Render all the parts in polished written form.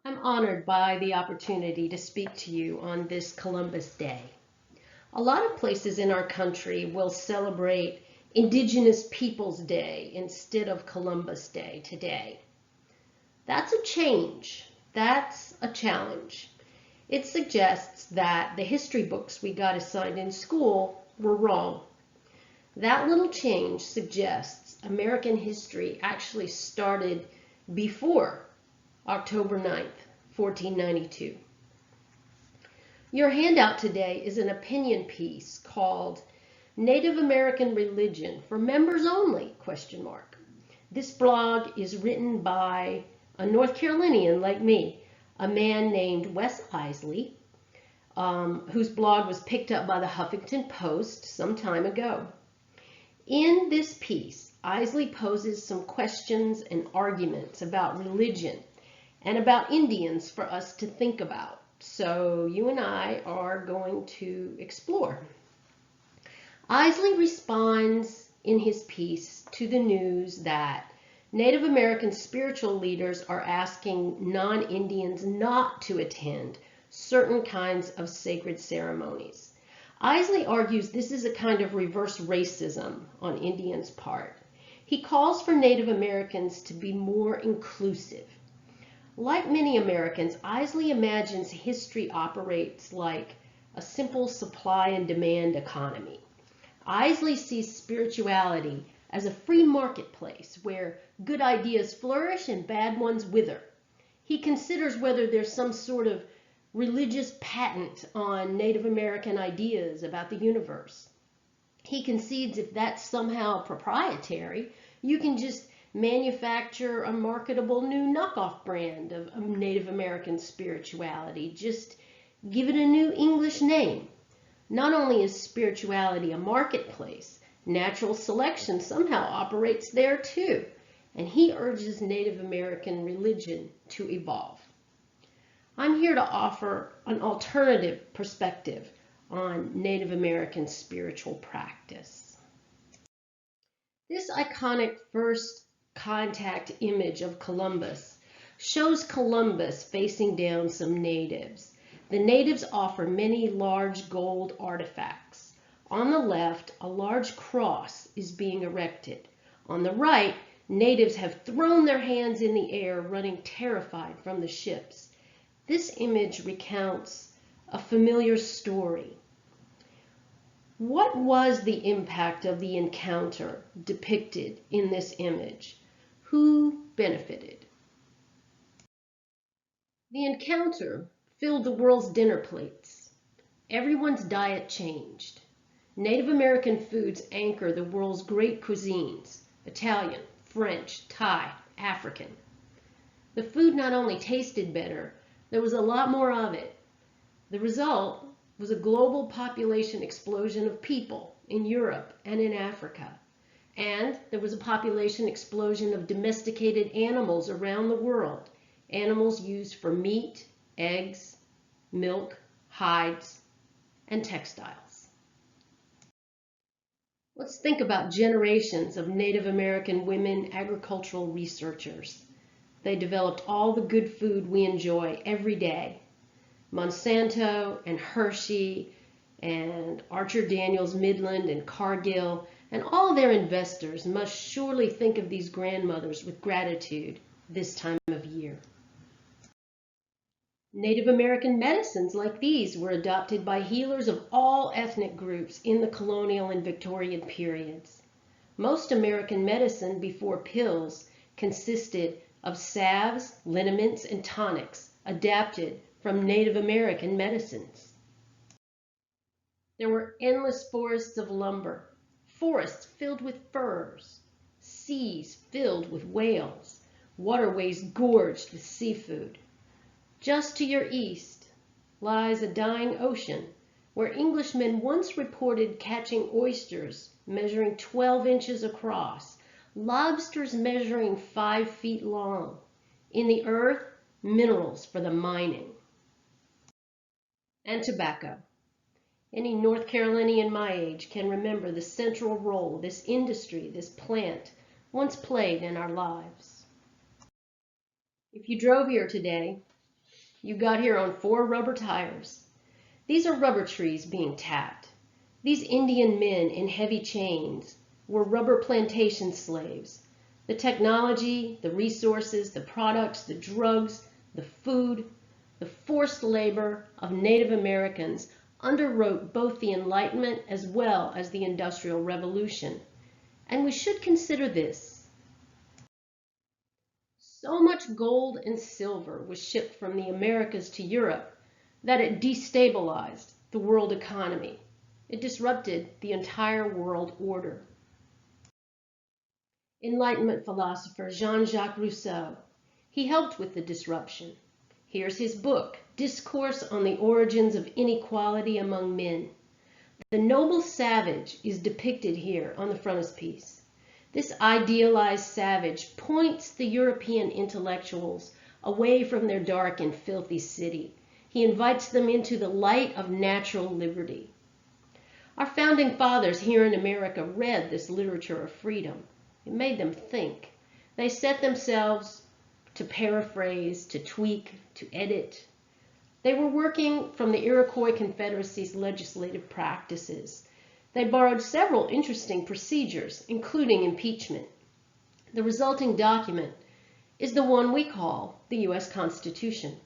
I'm honored by the opportunity to speak to you on this Columbus Day. A lot of places in our country will celebrate Indigenous Peoples Day instead of Columbus Day today. That's a change. That's a challenge. It suggests that the history books we got assigned in school were wrong. That little change suggests American history actually started before October 9th, 1492. Your handout today is an opinion piece called Native American Religion for Members Only? This blog is written by a North Carolinian like me, a man named Wes Isley, whose blog was picked up by the Huffington Post some time ago. In this piece, Isley poses some questions and arguments about religion and about Indians for us to think about. So you and I are going to explore. Isley responds in his piece to the news that Native American spiritual leaders are asking non-Indians not to attend certain kinds of sacred ceremonies. Isley argues this is a kind of reverse racism on Indians' part. He calls for Native Americans to be more inclusive. Like many Americans, Isley imagines history operates like a simple supply and demand economy. Isley sees spirituality as a free marketplace where good ideas flourish and bad ones wither. He considers whether there's some sort of religious patent on Native American ideas about the universe. He concedes if that's somehow proprietary, you can just manufacture a marketable new knockoff brand of Native American spirituality. Just give it a new English name. Not only is spirituality a marketplace, natural selection somehow operates there too. And he urges Native American religion to evolve. I'm here to offer an alternative perspective on Native American spiritual practice. This iconic first contact image of Columbus shows Columbus facing down some natives. The natives offer many large gold artifacts. On the left, a large cross is being erected. On the right, natives have thrown their hands in the air, running terrified from the ships. This image recounts a familiar story. What was the impact of the encounter depicted in this image? Who benefited? The encounter filled the world's dinner plates. Everyone's diet changed. Native American foods anchor the world's great cuisines: Italian, French, Thai, African. The food not only tasted better, there was a lot more of it. The result was a global population explosion of people in Europe and in Africa. And there was a population explosion of domesticated animals around the world, animals used for meat, eggs, milk, hides, and textiles. Let's think about generations of Native American women agricultural researchers. They developed all the good food we enjoy every day. Monsanto and Hershey and Archer Daniels Midland and Cargill and all their investors must surely think of these grandmothers with gratitude this time of year. Native American medicines like these were adopted by healers of all ethnic groups in the colonial and Victorian periods. Most American medicine before pills consisted of salves, liniments, and tonics adapted from Native American medicines. There were endless forests of lumber, forests filled with firs, seas filled with whales, waterways gorged with seafood. Just to your east lies a dying ocean where Englishmen once reported catching oysters measuring 12 inches across, lobsters measuring 5 feet long. In the earth, minerals for the mining. And tobacco. Any North Carolinian my age can remember the central role this industry, this plant, once played in our lives. If you drove here today, You got here on 4 rubber tires. These are rubber trees being tapped. These Indian men in heavy chains were rubber plantation slaves. The technology, the resources, the products, the drugs, the food, the forced labor of Native Americans underwrote both the Enlightenment as well as the Industrial Revolution. And we should consider this. So much gold and silver was shipped from the Americas to Europe that it destabilized the world economy. It disrupted the entire world order. Enlightenment philosopher Jean-Jacques Rousseau, he helped with the disruption. Here's his book, Discourse on the Origins of Inequality Among Men. The noble savage is depicted here on the frontispiece. This idealized savage points the European intellectuals away from their dark and filthy city. He invites them into the light of natural liberty. Our founding fathers here in America read this literature of freedom. It made them think. They set themselves to paraphrase, to tweak, to edit. They were working from the Iroquois Confederacy's legislative practices. They borrowed several interesting procedures, including impeachment. The resulting document is the one we call the U.S. Constitution.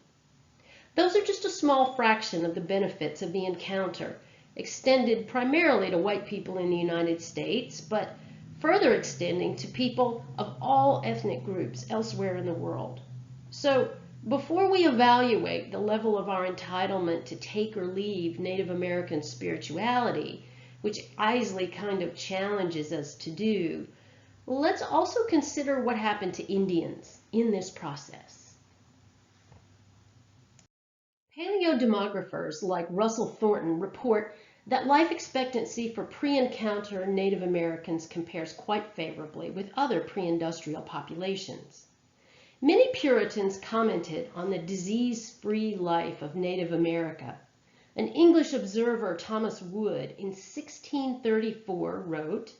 Those are just a small fraction of the benefits of the encounter, extended primarily to white people in the United States, but further extending to people of all ethnic groups elsewhere in the world. So, before we evaluate the level of our entitlement to take or leave Native American spirituality, which Isley kind of challenges us to do, let's also consider what happened to Indians in this process. Paleodemographers like Russell Thornton report that life expectancy for pre-encounter Native Americans compares quite favorably with other pre-industrial populations. Many Puritans commented on the disease-free life of Native America. An English observer, Thomas Wood, in 1634 wrote,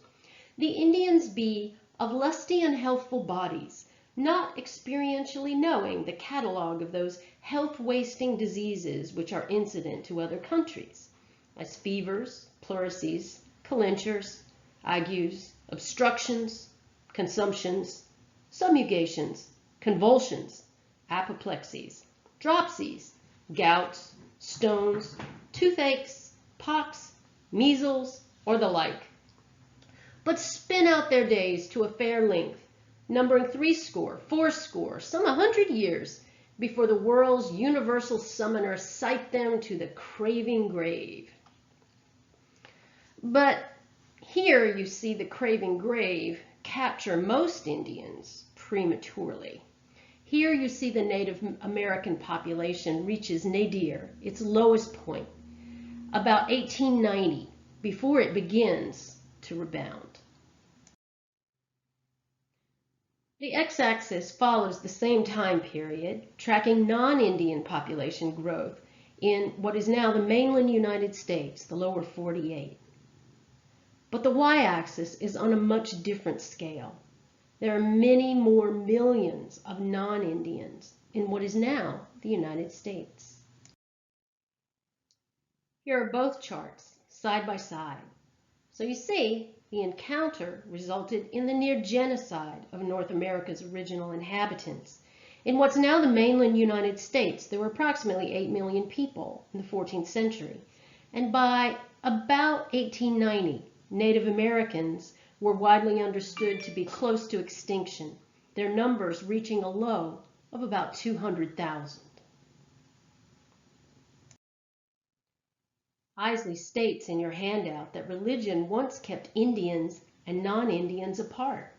"The Indians be of lusty and healthful bodies, not experientially knowing the catalogue of those health-wasting diseases which are incident to other countries, as fevers, pleurisy, calentures, agues, obstructions, consumptions, submugations, convulsions, apoplexies, dropsies, gouts, stones, toothaches, pox, measles, or the like, but spin out their days to a fair length, numbering 60, 80, some 100 years, before the world's universal summoner cite them to the craving grave." But here you see the craving grave capture most Indians prematurely. Here you see the Native American population reaches nadir, its lowest point, about 1890, before it begins to rebound. The x-axis follows the same time period, tracking non-Indian population growth in what is now the mainland United States, the lower 48. But the y-axis is on a much different scale. There are many more millions of non-Indians in what is now the United States. Here are both charts, side by side. So you see, the encounter resulted in the near genocide of North America's original inhabitants. In what's now the mainland United States, there were approximately 8 million people in the 14th century. And by about 1890, Native Americans were widely understood to be close to extinction, their numbers reaching a low of about 200,000. Isley states in your handout that religion once kept Indians and non-Indians apart.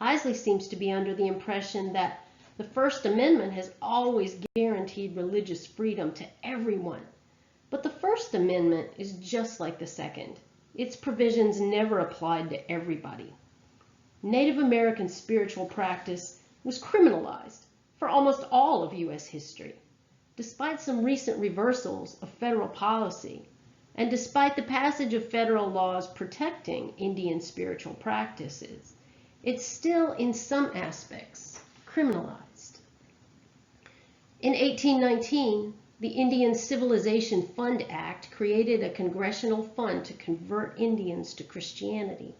Isley seems to be under the impression that the First Amendment has always guaranteed religious freedom to everyone. But the First Amendment is just like the Second. Its provisions never applied to everybody. Native American spiritual practice was criminalized for almost all of U.S. history. Despite some recent reversals of federal policy, and despite the passage of federal laws protecting Indian spiritual practices, it's still in some aspects criminalized. In 1819, the Indian Civilization Fund Act created a congressional fund to convert Indians to Christianity.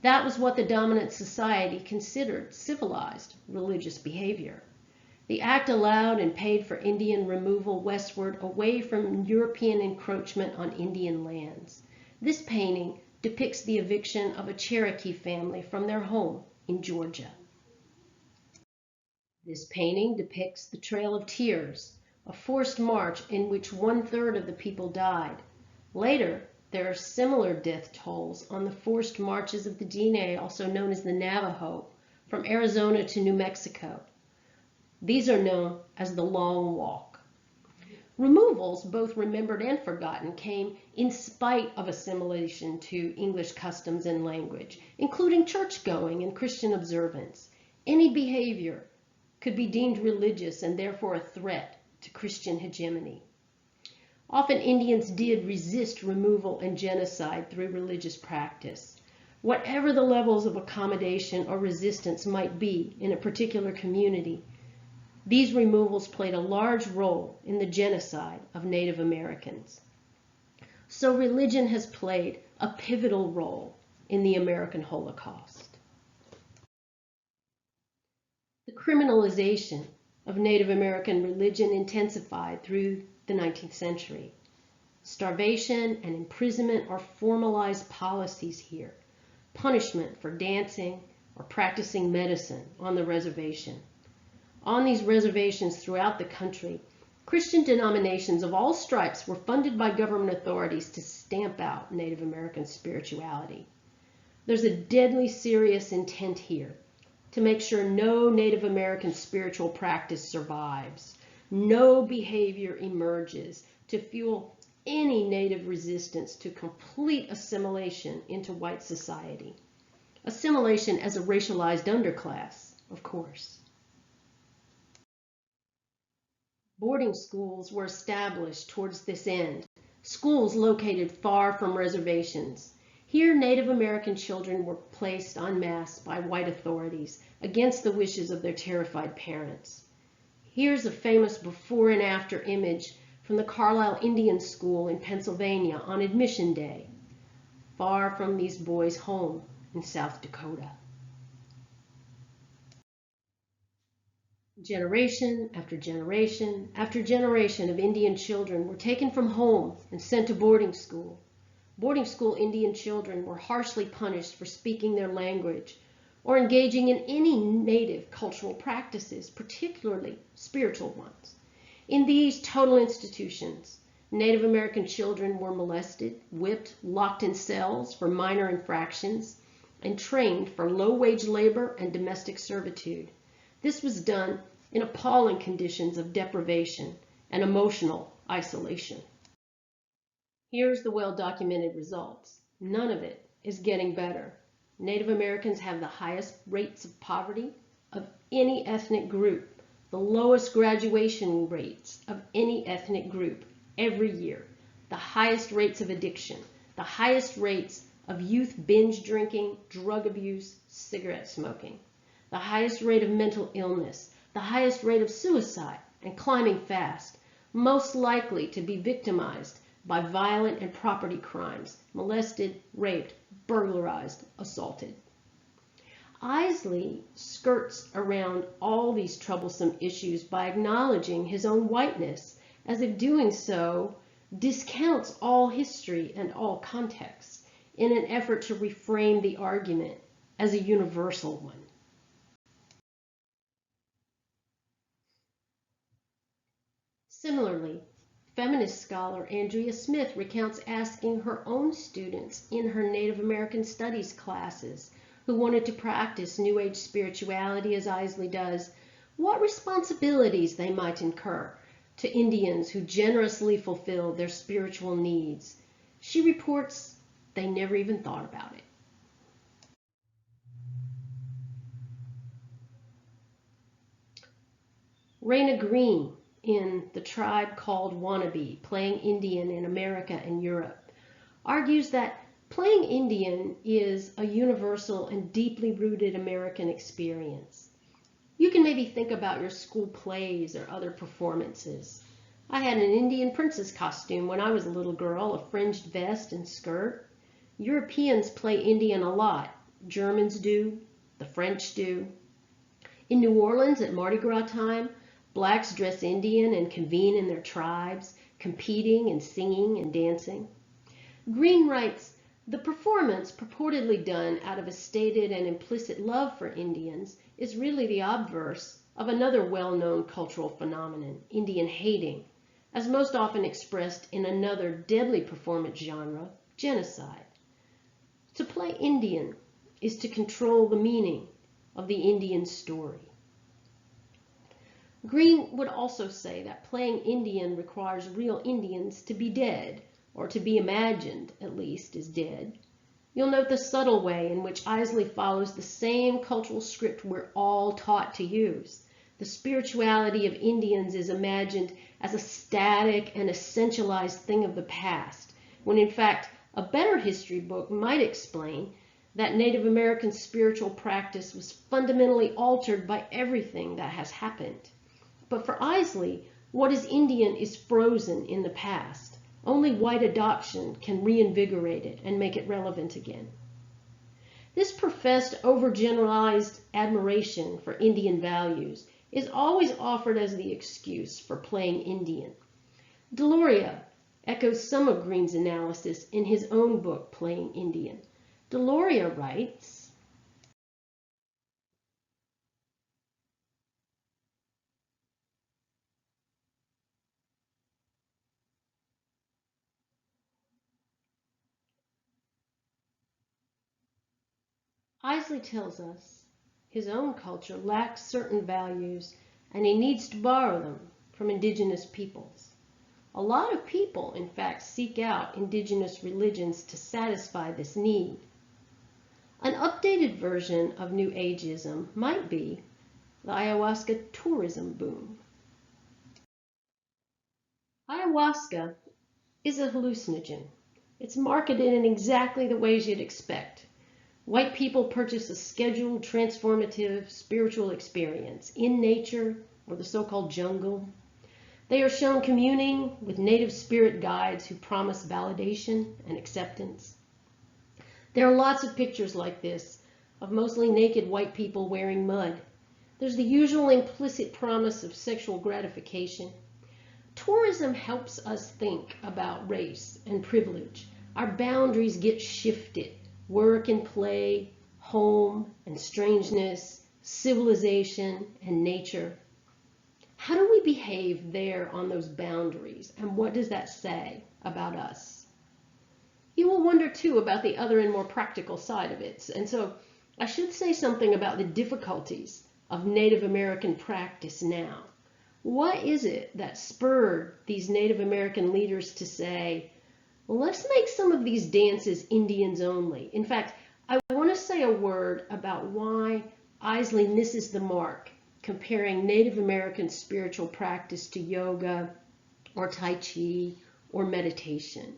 That was what the dominant society considered civilized religious behavior. The act allowed and paid for Indian removal westward away from European encroachment on Indian lands. This painting depicts the eviction of a Cherokee family from their home in Georgia. This painting depicts the Trail of Tears, a forced march in which 1/3 of the people died. Later, there are similar death tolls on the forced marches of the Diné, also known as the Navajo, from Arizona to New Mexico. These are known as the Long Walk. Removals, both remembered and forgotten, came in spite of assimilation to English customs and language, including church-going and Christian observance. Any behavior could be deemed religious and therefore a threat to Christian hegemony. Often Indians did resist removal and genocide through religious practice. Whatever the levels of accommodation or resistance might be in a particular community, these removals played a large role in the genocide of Native Americans. So religion has played a pivotal role in the American Holocaust. The criminalization of Native American religion intensified through the 19th century. Starvation and imprisonment are formalized policies here. Punishment for dancing or practicing medicine on the reservation. On these reservations throughout the country, Christian denominations of all stripes were funded by government authorities to stamp out Native American spirituality. There's a deadly serious intent here to make sure no Native American spiritual practice survives, no behavior emerges to fuel any Native resistance to complete assimilation into white society. Assimilation as a racialized underclass, of course. Boarding schools were established towards this end, schools located far from reservations. Here, Native American children were placed en masse by white authorities against the wishes of their terrified parents. Here's a famous before and after image from the Carlisle Indian School in Pennsylvania on Admission Day, far from these boys' home in South Dakota. Generation after generation after generation of Indian children were taken from home and sent to boarding school. Boarding school Indian children were harshly punished for speaking their language or engaging in any native cultural practices, particularly spiritual ones. In these total institutions, Native American children were molested, whipped, locked in cells for minor infractions, and trained for low-wage labor and domestic servitude. This was done in appalling conditions of deprivation and emotional isolation. Here's the well-documented results. None of it is getting better. Native Americans have the highest rates of poverty of any ethnic group, the lowest graduation rates of any ethnic group every year, the highest rates of addiction, the highest rates of youth binge drinking, drug abuse, cigarette smoking, the highest rate of mental illness, the highest rate of suicide, and climbing fast, most likely to be victimized by violent and property crimes, molested, raped, burglarized, assaulted. Isley skirts around all these troublesome issues by acknowledging his own whiteness, as if doing so discounts all history and all context in an effort to reframe the argument as a universal one. Similarly, feminist scholar Andrea Smith recounts asking her own students in her Native American Studies classes who wanted to practice New Age spirituality as Isley does, what responsibilities they might incur to Indians who generously fulfilled their spiritual needs. She reports they never even thought about it. Raina Green, in The Tribe Called Wannabee, Playing Indian in America and Europe, argues that playing Indian is a universal and deeply rooted American experience. You can maybe think about your school plays or other performances. I had an Indian princess costume when I was a little girl, a fringed vest and skirt. Europeans play Indian a lot. Germans do, the French do. In New Orleans at Mardi Gras time, blacks dress Indian and convene in their tribes, competing and singing and dancing. Green writes, the performance purportedly done out of a stated and implicit love for Indians is really the obverse of another well-known cultural phenomenon, Indian hating, as most often expressed in another deadly performance genre, genocide. To play Indian is to control the meaning of the Indian story. Green would also say that playing Indian requires real Indians to be dead, or to be imagined, at least, as dead. You'll note the subtle way in which Isley follows the same cultural script we're all taught to use. The spirituality of Indians is imagined as a static and essentialized thing of the past, when in fact a better history book might explain that Native American spiritual practice was fundamentally altered by everything that has happened. But for Isley, what is Indian is frozen in the past. Only white adoption can reinvigorate it and make it relevant again. This professed overgeneralized admiration for Indian values is always offered as the excuse for playing Indian. Deloria echoes some of Green's analysis in his own book, Playing Indian. Deloria writes, Isley tells us his own culture lacks certain values and he needs to borrow them from indigenous peoples. A lot of people, in fact, seek out indigenous religions to satisfy this need. An updated version of New Ageism might be the ayahuasca tourism boom. Ayahuasca is a hallucinogen. It's marketed in exactly the ways you'd expect. White people purchase a scheduled, transformative, spiritual experience in nature or the so-called jungle. They are shown communing with native spirit guides who promise validation and acceptance. There are lots of pictures like this of mostly naked white people wearing mud. There's the usual implicit promise of sexual gratification. Tourism helps us think about race and privilege. Our boundaries get shifted. Work and play, home and strangeness, civilization and nature. How do we behave there on those boundaries, and what does that say about us? You will wonder too about the other and more practical side of it, and so I should say something about the difficulties of Native American practice now. What is it that spurred these Native American leaders to say, well, let's make some of these dances Indians only? In fact, I want to say a word about why Isley misses the mark comparing Native American spiritual practice to yoga or Tai Chi or meditation.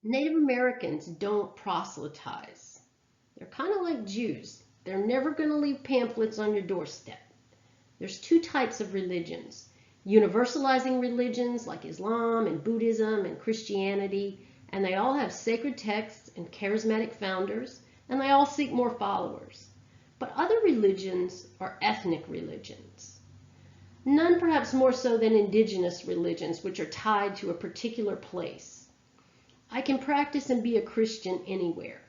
Native Americans don't proselytize. They're kind of like Jews. They're never going to leave pamphlets on your doorstep. There's two types of religions. Universalizing religions like Islam and Buddhism and Christianity, and they all have sacred texts and charismatic founders, and they all seek more followers. But other religions are ethnic religions. None perhaps more so than indigenous religions, which are tied to a particular place. I can practice and be a Christian anywhere,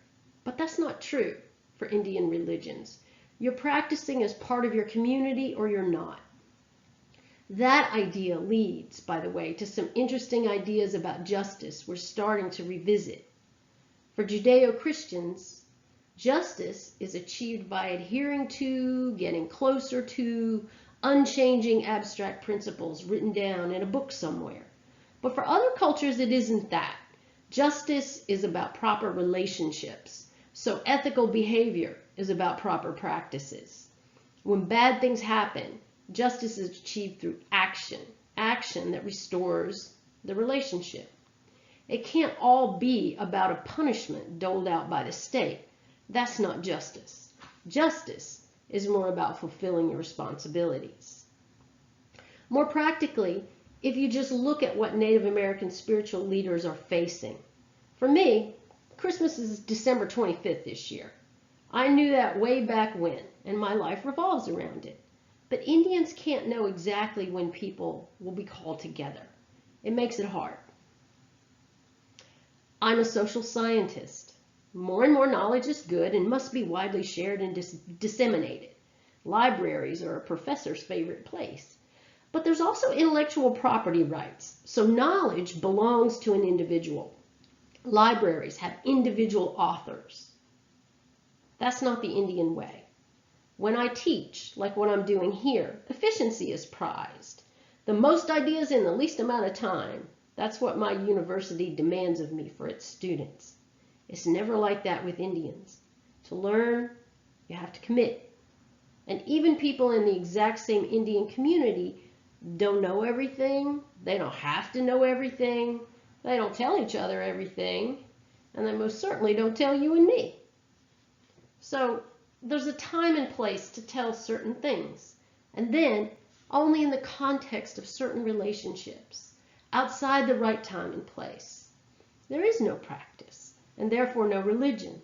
but that's not true for Indian religions. You're practicing as part of your community or you're not. That idea leads, by the way, to some interesting ideas about justice we're starting to revisit. For Judeo-Christians, justice is achieved by adhering to, getting closer to, unchanging abstract principles written down in a book somewhere. But for other cultures, it isn't that. Justice is about proper relationships. So ethical behavior is about proper practices. When bad things happen, justice is achieved through action, action that restores the relationship. It can't all be about a punishment doled out by the state. That's not justice. Justice is more about fulfilling your responsibilities. More practically, if you just look at what Native American spiritual leaders are facing. For me, Christmas is December 25th this year. I knew that way back when, and my life revolves around it. But Indians can't know exactly when people will be called together. It makes it hard. I'm a social scientist. More and more knowledge is good and must be widely shared and disseminated. Libraries are a professor's favorite place. But there's also intellectual property rights, so knowledge belongs to an individual. Libraries have individual authors. That's not the Indian way. When I teach, like what I'm doing here, efficiency is prized. The most ideas in the least amount of time. That's what my university demands of me for its students. It's never like that with Indians. To learn, you have to commit. And even people in the exact same Indian community don't know everything. They don't have to know everything. They don't tell each other everything. And they most certainly don't tell you and me. So there's a time and place to tell certain things. And then only in the context of certain relationships, outside the right time and place. There is no practice, and therefore no religion.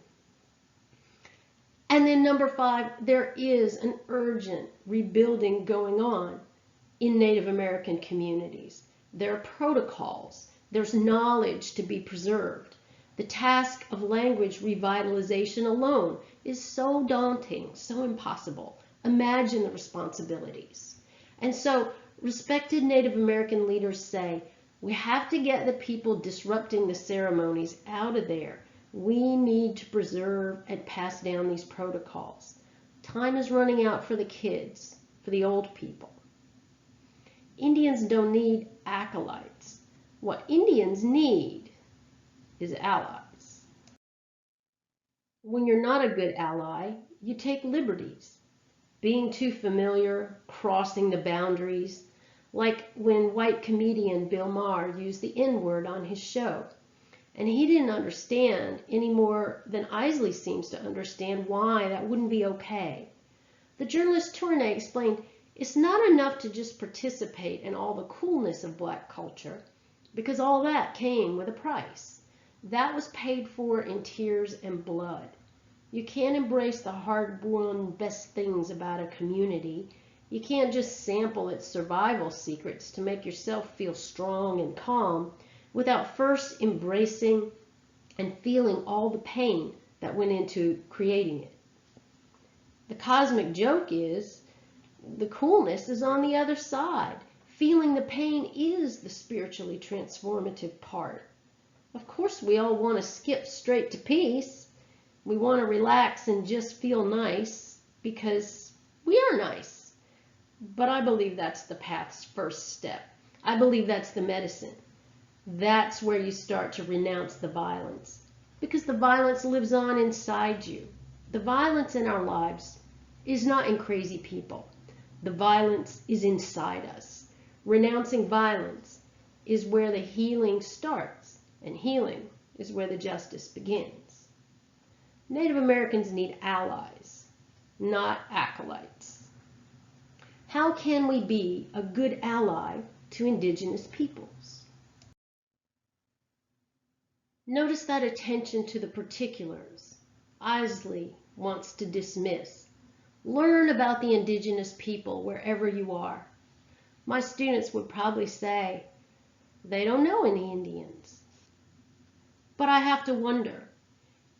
And then number 5, there is an urgent rebuilding going on in Native American communities. There are protocols. There's knowledge to be preserved. The task of language revitalization alone is so daunting, so impossible. Imagine the responsibilities. And so respected Native American leaders say, we have to get the people disrupting the ceremonies out of there. We need to preserve and pass down these protocols. Time is running out for the kids, for the old people. Indians don't need acolytes. What Indians need is allies. When you're not a good ally, you take liberties. Being too familiar, crossing the boundaries, like when white comedian Bill Maher used the N-word on his show. And he didn't understand any more than Isley seems to understand why that wouldn't be okay. The journalist Tournay explained, it's not enough to just participate in all the coolness of black culture, because all that came with a price. That was paid for in tears and blood. You can't embrace the hard-won best things about a community. You can't just sample its survival secrets to make yourself feel strong and calm without first embracing and feeling all the pain that went into creating it. The cosmic joke is the coolness is on the other side. Feeling the pain is the spiritually transformative part. Of course, we all want to skip straight to peace. We want to relax and just feel nice because we are nice. But I believe that's the path's first step. I believe that's the medicine. That's where you start to renounce the violence, because the violence lives on inside you. The violence in our lives is not in crazy people. The violence is inside us. Renouncing violence is where the healing starts, and healing is where the justice begins. Native Americans need allies, not acolytes. How can we be a good ally to indigenous peoples? Notice that attention to the particulars Isley wants to dismiss. Learn about the indigenous people wherever you are. My students would probably say, they don't know any Indians. But I have to wonder,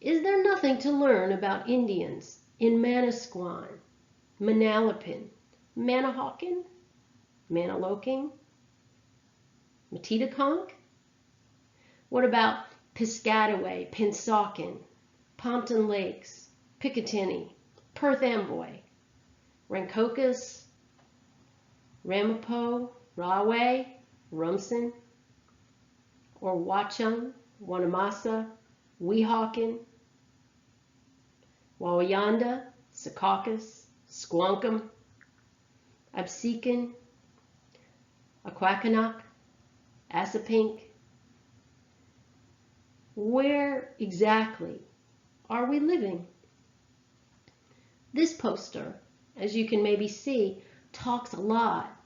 is there nothing to learn about Indians in Manasquan, Manalapan, Manahawkin, Manaloking, Matitaconk? What about Piscataway, Pensauken, Pompton Lakes, Picatinny, Perth Amboy, Rancocas, Ramapo, Rahway, Rumson, or Watchung, Wanamasa, Weehawken, Wawayanda, Secaucus, Squonkam, Absecon, Aquakanok, Assapink. Where exactly are we living? This poster as you can maybe see, talks a lot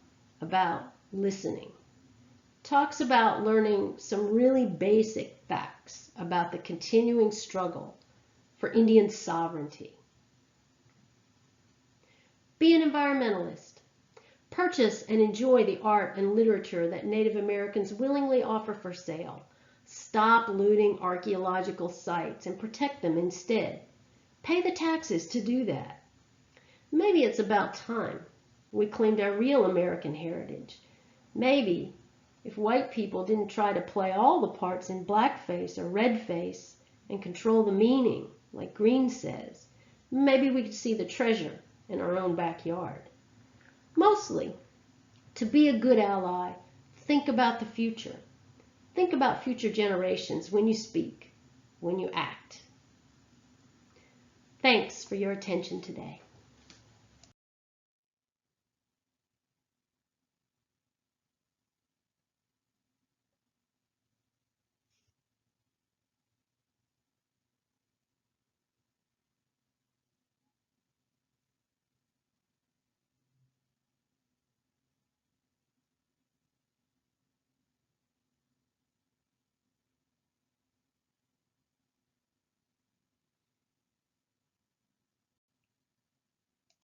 about listening. Talks about learning some really basic facts about the continuing struggle for Indian sovereignty. Be an environmentalist. Purchase and enjoy the art and literature that Native Americans willingly offer for sale. Stop looting archaeological sites and protect them instead. Pay the taxes to do that. Maybe it's about time we claimed our real American heritage. Maybe if white people didn't try to play all the parts in blackface or redface and control the meaning, like Green says, maybe we could see the treasure in our own backyard. Mostly, to be a good ally, think about the future. Think about future generations when you speak, when you act. Thanks for your attention today.